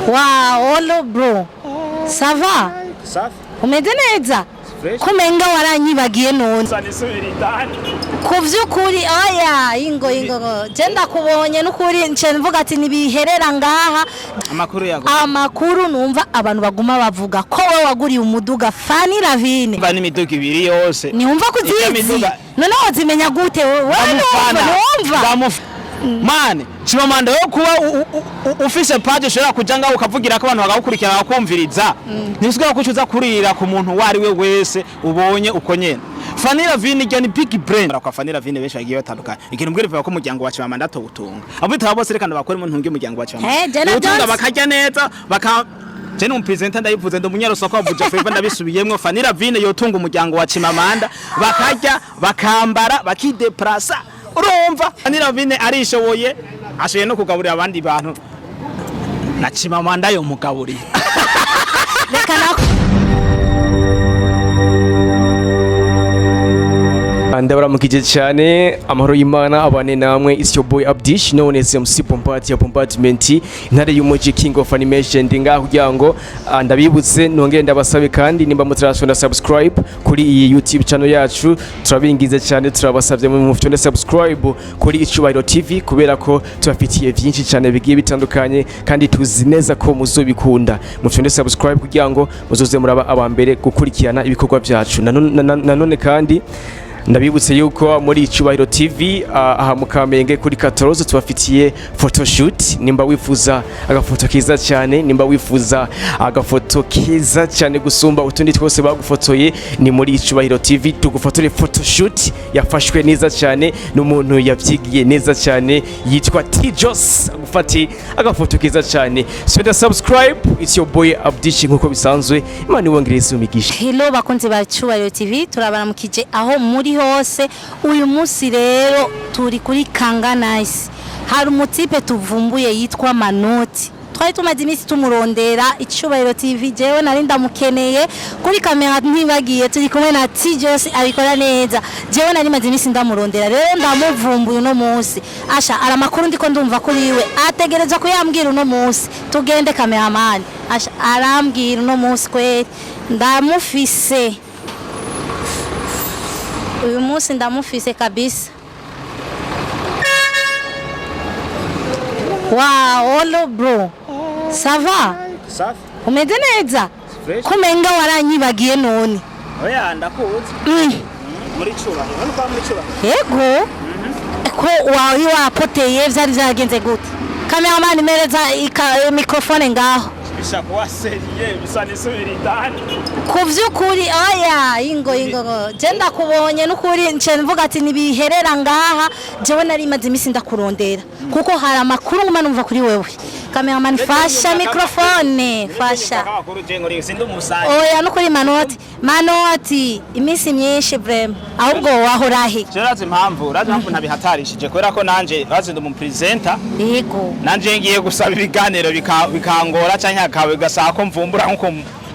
Wow, hello bro. Ça va? Safi. Umeze neza? Kumenga waranyibagiye none. Kuvyukuri oya ingo genda kubonye n'ukuri nce mvuga ati nibiherera ngaha amakuru numva abantu baguma bavuga ko we waguriye umuduga Fanny Lavine bani imiduga ibiri yose niumva kuzizi none wazimenya gute wewe numva mane Chimamanda yo kuba ufise page ushobora kujanga ukavugira ko abantu bagakurikirana bakumviriza nisuka kucuza kurira ku muntu wari we wese ubonye uko nyene Fanny Lavine igani big brain kwa Fanny Lavine besha giye batandukanye ikintu mbwira ko umuryango wa Chimamanda togutunga abita bose rekana bakora mu ntunge umuryango wa Chimamanda utunga bakajya neza baka je n'umupresenter ndayivuze ndo munyarosoko avuja feva ndabisubiyemwe Fanny Lavine yotunga umuryango wa Chimamanda bakajya bakambara bakideplasa urumva Fanny Lavine arishoboye ashoye no kugaburira abandi bantu na Chimamanda yo mugaburiye ndabaramukije cyane amahoro y'Imana abane namwe it's your boy Abdish known as MC Pompati ya Compartment intare y'umuji King of Animation ndinga kugira ngo ndabibutse nongere ndabasabe kandi nimba mutarashona subscribe kuri iyi YouTube channel yacu turabingize cyane turabasabye mu mufite subscribe kuri Icyubahiro TV kubera ko tubafitiye byinshi cyane bigiye bitandukanye kandi tuzi neza ko muzobikunda mufite subscribe kugira ngo muzoze muraba abambere gukurikirana ibikorwa byacu nanone kandi ndabibutse yuko muri Icyubahiro TV aha mu Kamenge kuri 14 tubafitiye photoshoot nimba wifuza agafoto kiza cyane nimba wifuza agafoto kiza cyane gusumba utundi twose bagufotoye ni muri Icyubahiro TV tugufotore photoshoot yafashwe neza cyane n'umuntu yavyigiye neza cyane yitwa Tijos agufati agafoto kiza cyane so subscribe it's your boy Abdish nkuko bisanzwe imana wongereza umigisha. Hello bakunzi ba Icyubahiro TV turabaramukije aho muri hose uyu munsi rero turi kuri Kanga Nice hari umutipe tuvumbuye yitwa Manoti twari tumaze iminsi tumurondera Icyubahiro TV jewe nari ndamukeneye kuri kamera ntibagiye turi kumwe na Tijos abikora neza jewe nari maze iminsi ndamurondera rero ndamuvumbuye no munsi asha ara makuru ndiko ndumva kuri we ategereza kuyambwira no munsi tugende cameraman asha arambwira no munsi kwe ndamufise uyu munsi ndamufise kabisa. Wow, hello bro. Ça va? Safi. Umeze neza? Kumenga waranyibagiye none. Oya ndakuzi. Muri Cyubahiro. Hano kwa muri Cyubahiro. Yego. Ko wawi wapoteye vyari vyagenze gute? Cameraman mereza microphone ngaho. Bishakuwa seriye bisa n'isubiridani. Kuvyukuri oya ingo genda kubonye n'ukuri nce mvuga ati nibiherera ngaha jewe nari maze iminsi ndakurondera kuko hari amakuru nguma numva kuri wewe cameraman fasha microphone fasha oya n'ukuri Manoti iminsi myinshi vraiment ahubwo wahorahe Razi impamvu ntabihatarishije kubera ko nanje bazinda mu presenter yego nanje ngiye gusaba ibiganiro bikangora canke kawe gasako mvumbura nkuko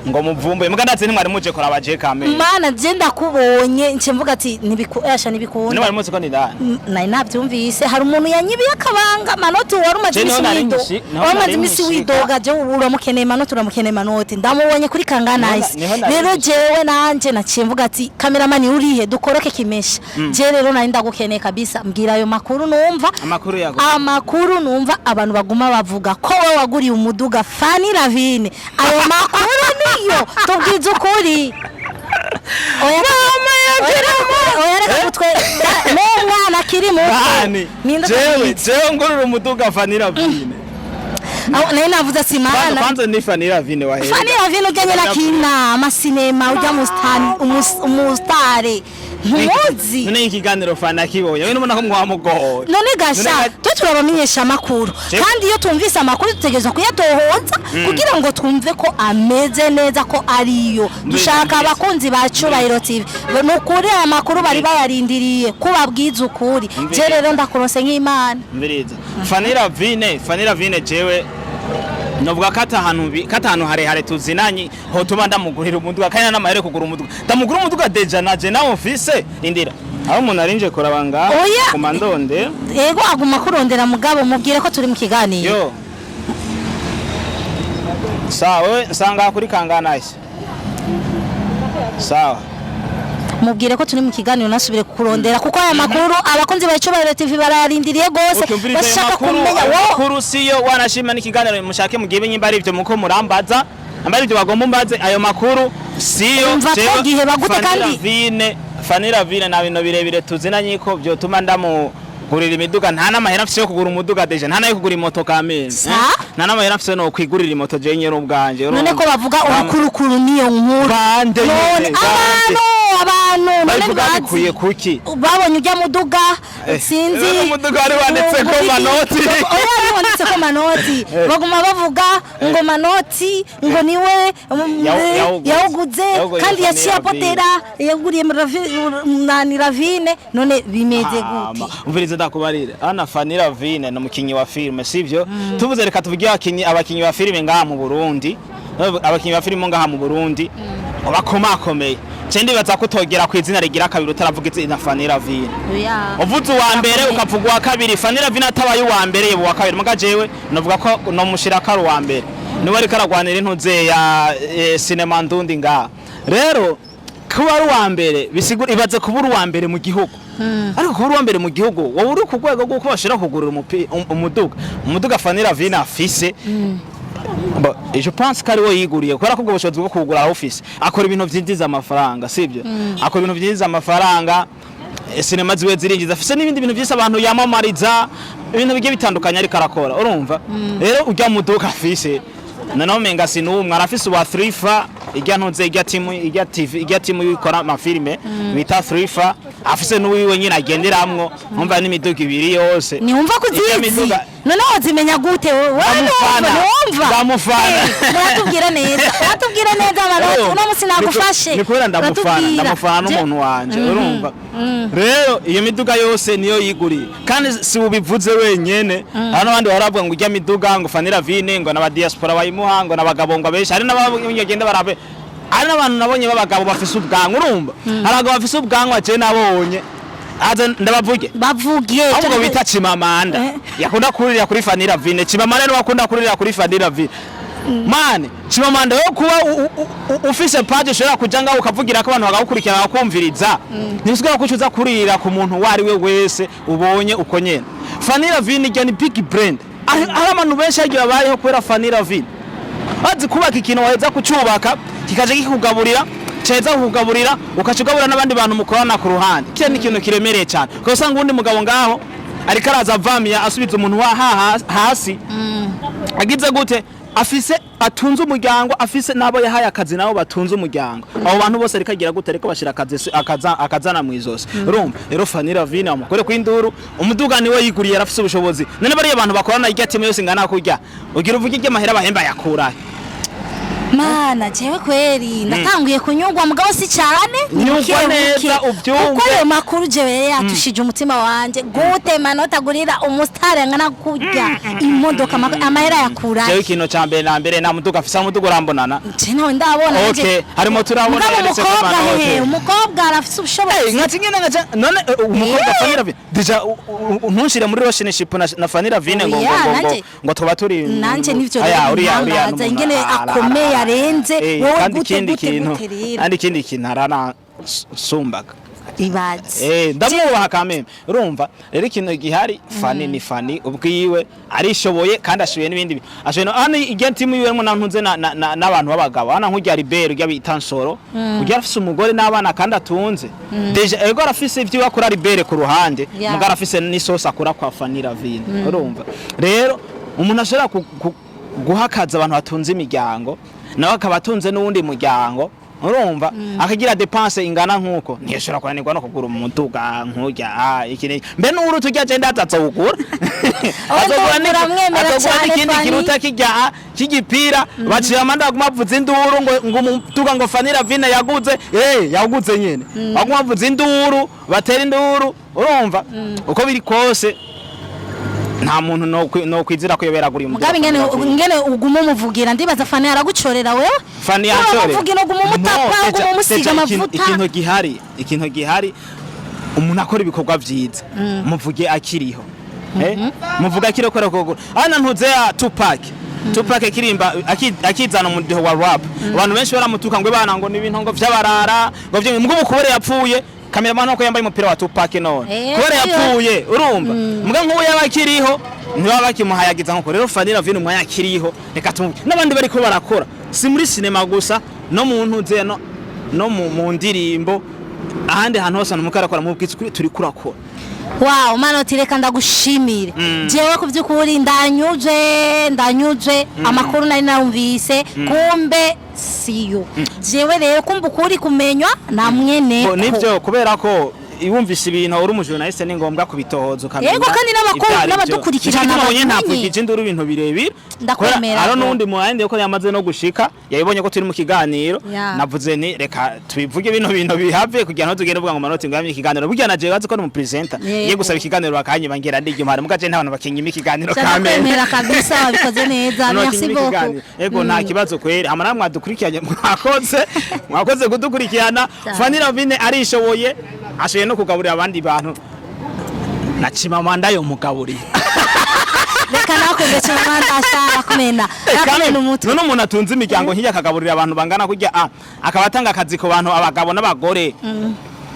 ngo muvumbuye mugandaze ntimwari muje kora abaje kamera mana je ndakubonye nce mvuga ati nibikuyasha nibikunda ntimwari muzi ko ndani nayi nabyumvise hari umuntu yanyibiye akabanga Manoti wari umaze imisi widoga je uramukeneye Manoti uramukeneye Manoti ndamubonye kuri Kanga Nice rero jewe nanje naciye mvuga ati cameraman urihe dukoroke kimesha je rero nari ndagukeneye kabisa mbwira ayo makuru numva amakuru numva abantu baguma bavuga ko we waguriye umuduga Fanny Lavine ayo makuru yo tubwiza ukuri oya mama oya reka mutwe mwana kiri mu jewe ngorora umuduga Fanny Lavine nayo navuze ati mana kwanza ni Fanny Lavine wahera Fanny Lavine uganye na kina amasinema ujya mu umustare ntuzi none ikiganiro Fanny akibonye we nubona ko mwamugoye none gasha twe turabamenyesha amakuru kandi iyo tumvise amakuru tutegereza kuyatohoza kugira ngo twumve ko ameze neza ko ariyo dushaka abakunzi ba Cyubahiro TV nukuri amakuru bari bayarindiriye kubabwiza ukuri je rero ndakurose nk'Imana mbiriza Fanny Lavine jewe novuga katanu harehare tuzinanye ho tuba ndamugurira umuduga kandi n'amahere kugura umuduga ndamugura umuduga deja naje nawo mfise indira aho umuntu arinje korabanga kumandonde yego aguma kurondera mugabo mubwire ko turi mu kiganiro yo sawa wewe nsanga kuri kanganashye sawa mubwire ko turi mu kiganiro nasubire kurondera kuko aya makuru abakunzi ba Icubahiro TV bararindiriye gose bashaka kumenya makuru siyo wanashima n'ikiganiro mushake mugibe nyimba ari ivyo muko murambaza ambari ivyo bagomba mbaze ayo makuru siyo cyo gihe bagute kandi Fanny Lavine na bino birebire tuzinanye ko byo tuma ndamugurira imiduga nta namahera afise yo kugura umuduga deje nta nayo kugura imoto kameze nta namahera afise no kwigurira imoto je nyero ubwanje none ko bavuga urukurukuru niyo nkuru bande abantu none bakuye kuki babonye ujya muduga sinzi umuduga ari wanditse ko Manoti oya wanditse ko Manoti baguma bavuga ngo Manoti ngo niwe yawuguze kandi yaciye apotera yaguriye Fanny Lavine none bimeze gute umvirize ndakubarire ana Fanny Lavine no mukinyi wa filme sivyo tuvuze reka tuvuge abakinyi ba filme ngaha mu Burundi abakinyi ba filme ngaha mu Burundi bakomakomeye Cendi baza kutogera ku izina rigira kabiri utaravuga izina Fanny Lavine. Uvuze wa mbere ukavuga wa kabiri Fanny Lavine atabaye wa mbere yebo wa kabiri muga jewe novuga ko no mushira karo wa mbere. Niwe ari karagwanira intuze ya cinema ndundi nga. Rero kuba ari wa mbere bisigura ibaze kubura wa mbere mu gihugu. Ariko kubura wa mbere mu gihugu wowe uri ku rwego rwo kubashira kugurira umuduga Fanny Lavine afise. Je pense ko ari we yiguriye kubera ko ubwo bushobozi bwo kugura office akora ibintu byinjiza amafaranga sibyo akora ibintu byinjiza amafaranga cinema ziwe zirinjiza afise n'ibindi bintu byose abantu yamamariza ibintu bigiye bitandukanye ariko arakora urumva rero ujya mu duka afise nano menga sinumwe arafise wa 3fa ijya ntuze ijya timu yikora amafilme bita 3fa afise n'uwiwe nyine agenderamwo umva n'imiduga ibiri yose ni umva kuzizi none wazimenya gute wewe ndamufana natubwira neza Manoti uno musi nagufashe nikora ndamufana n'umuntu wanje urumva rero iyo miduga yose niyo yiguriye kandi si ubivuze wenyene hano bandi baravuga ngo ujya miduga ngo Fanny Lavine ngo n'aba diaspora bayimuha ngo n'abagabo ngo benshi hari n'abagenda barabe ari n'abantu nabonye b'abagabo bafise ubwanwa urumva haragabo bafise ubwanwa je nabonye aza ndabavuge ahubwo bita Chimamanda yakunda kurira kuri Fanny Lavine Chimamanda no bakunda kurira kuri Fanny Lavine mane Chimamanda yo kuba ufise page ushobora kujanga ukavugira ko abantu bagakurikirana bakumviriza nisuka kucuza kurira ku muntu wari we wese ubonye uko nyene Fanny Lavine ijya ni big brand ari abantu benshi agira bariho kubera Fanny Lavine azi kubaka ikintu waheza kucubaka kikaje kikugaburira ceza kugaburira ukacugabura n'abandi bantu mukorana ku ruhande kire n'ikintu kiremereye cyane ko usanga undi mugabo ngaho ari karaza vamia asubiza umuntu wa hasi agize gute afise atunze umuryango afise nabo yahaye akazi nabo batunze umuryango abo bantu bose arikagira gute ariko bashira akazana mu izose urumva rero Fanny Lavine amukore kw'induru umuduga niwe yiguriye arafise ubushobozi none bari abantu bakorana ijya timu yose ngana kurya ugira uvuge ijya mahera bahemba yakura Mana jewe kweri natanguye kunyugwa mugabo si cyane nyugwa neza ubyumve uko ayo makuru jewe yatushije umutima wanje gute Manoti agurira umustare ngana kurya imodoka amahera yakura jewe ikintu ca mbere na mbere na muduga afisa umuduga urambonana je nawe ndabona okay harimo turabona ndetse ko Manoti umukobwa arafise ubushobozi nkati ngene none umukobwa Fanny Lavine deja ntunshire muri relationship na Fanny Lavine ngo tuba turi nanje nivyo uriya ingene akomeye arenze wowe gute kandi ikindi kintu arana sumbaga ibaze ndamubaha kameme urumva rero ikintu gihari Fanny ni Fanny ubwiwe arishoboye kandi ashoboye n'ibindi ashoboye ani igenti mu yiwe ntunze n'abantu b'abagabo ana nk'ujya Libero ujya bitansoro ujya afise umugore n'abana kandi atunze deja ego arafise ivyo akora Libero ku ruhande mugara afise n'isosi akora kwa Fanny Lavine urumva rero umuntu ashobora guhakaza abantu batunze imiryango nawe akabatunze n'uwundi muryango urumva akagira dépense ingana nkuko ntiyashobora kwanirwa no kugura umuduga nkujya ikine mbe n'uru tujya je ndatatsa ugura azogura n'ikindi kiruta kijya kigipira baciye amanda agumavuza induru ngo umuduga ngo Fanny Lavine yaguze nyene agumavuza induru batera induru urumva uko biri kose nta muntu no kwizira ko yobera guri umuduga ngene uguma umuvugira ndibaza Fanny aragucorera wewe Fanny yacore umuvugira uguma umutapa uguma umusiga amavuta ikintu gihari umuntu akora ibikorwa vyiza muvuge akiriho muvuga akiriho kora kugura ana ntuze ya Tupac Tupac kirimba akizana mu deho wa rap abantu benshi baramutuka ngo bana ngo n'ibintu ngo vy'abarara ngo vyo mbwo kubore yapfuye cameraman ko yambaye umupira wa Tupac none kubore yapfuye urumva mbwa nk'uwo yabakiriho niba bakimuhayagiza nko rero Fanny Lavine umwanya akiriho reka tumubye n'abandi bari ko barakora si muri cinema gusa no mu ntuze no mu ndirimbo ahandi hantu hose numukarakora mu bwitsi turi kurakora. Wow, Manoti reka ndagushimire. Jewe kuvyukuri ndanyuje amakuru nari narumvise kumbe siyo. Jewe rero kumbe ukuri kumenywa na mwene ko. Nivyo kubera ko iwumvise ibintu uri umujournaliste ni ngombwa kubitohoza ukamenya. Yego kandi n'abakuru n'abadukurikirana nabonye ntakwigije induru ibintu birebire. Ndakwemera. Aro nundi muhande ko yamaze no gushika yabibonye ko turi mu kiganiro navuze ni reka tubivuge bintu bihave kugira ngo tugende uvuga ngo Manoti ngamye ikiganiro burya naje bazi ko no mu presenter ye gusaba ikiganiro bakanye bangera ndi impare mugaje ntabantu bakinyima ikiganiro kamera. Ndakwemera kabisa babikoze neza. Merci beaucoup. Ego nta kibazo kweri amara mwadukurikiranye mwakoze kudukurikirana. Fanny Lavine arishoboye ashoye no kugaburira abandi bantu na Chimamanda yo mugaburiye. Reka nakoze Chimamanda ashaka kumena akamena umutwe none umuntu atunze imiryango nk'ijya akagaburira abantu bangana kujya akabatanga akazi ku bantu abagabo n'abagore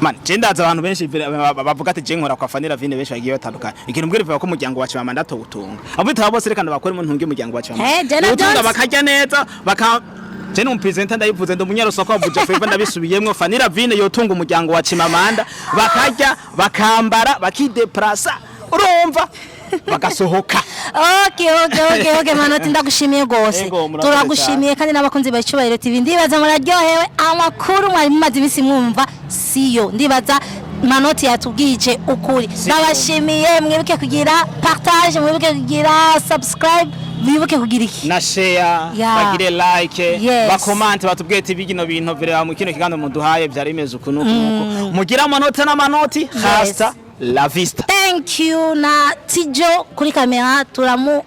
man cendaza abantu benshi bavuga ati je nkora kwa Fanny Lavine benshi bagiye batandukanye ikintu mbwira ko umuryango wa Chimamanda to gutunga abita bose reka ndabakora umuntu ntunge umuryango wa Chimamanda utunga bakajya neza je no presenter ndayivuze ndo munyarusoko avuja feva ndabisubiyemwe Fanny Lavine yotunga umuryango wa Chimamanda bakajya bakambara bakideplasa urumva bagasohoka. Okay Manoti ndagushimiye gose turagushimiye kandi n'abakunzi bacubahiro TV ndibaza muraryohewe amakuru mwari mumaze imisi mwumva siyo ndibaza Manoti yatubwije ukuri ndabashimiye mwibuke kugira partage mwibuke kugira subscribe mwibuke kugira iki na share bagire like bakomante batubwiye ati bigino bintu vire mu kino kiganiro muduhaye byari imeze ukunuko mugira Manoti na Manoti hasta la vista. Thank you na Tijo kuri kamera turamu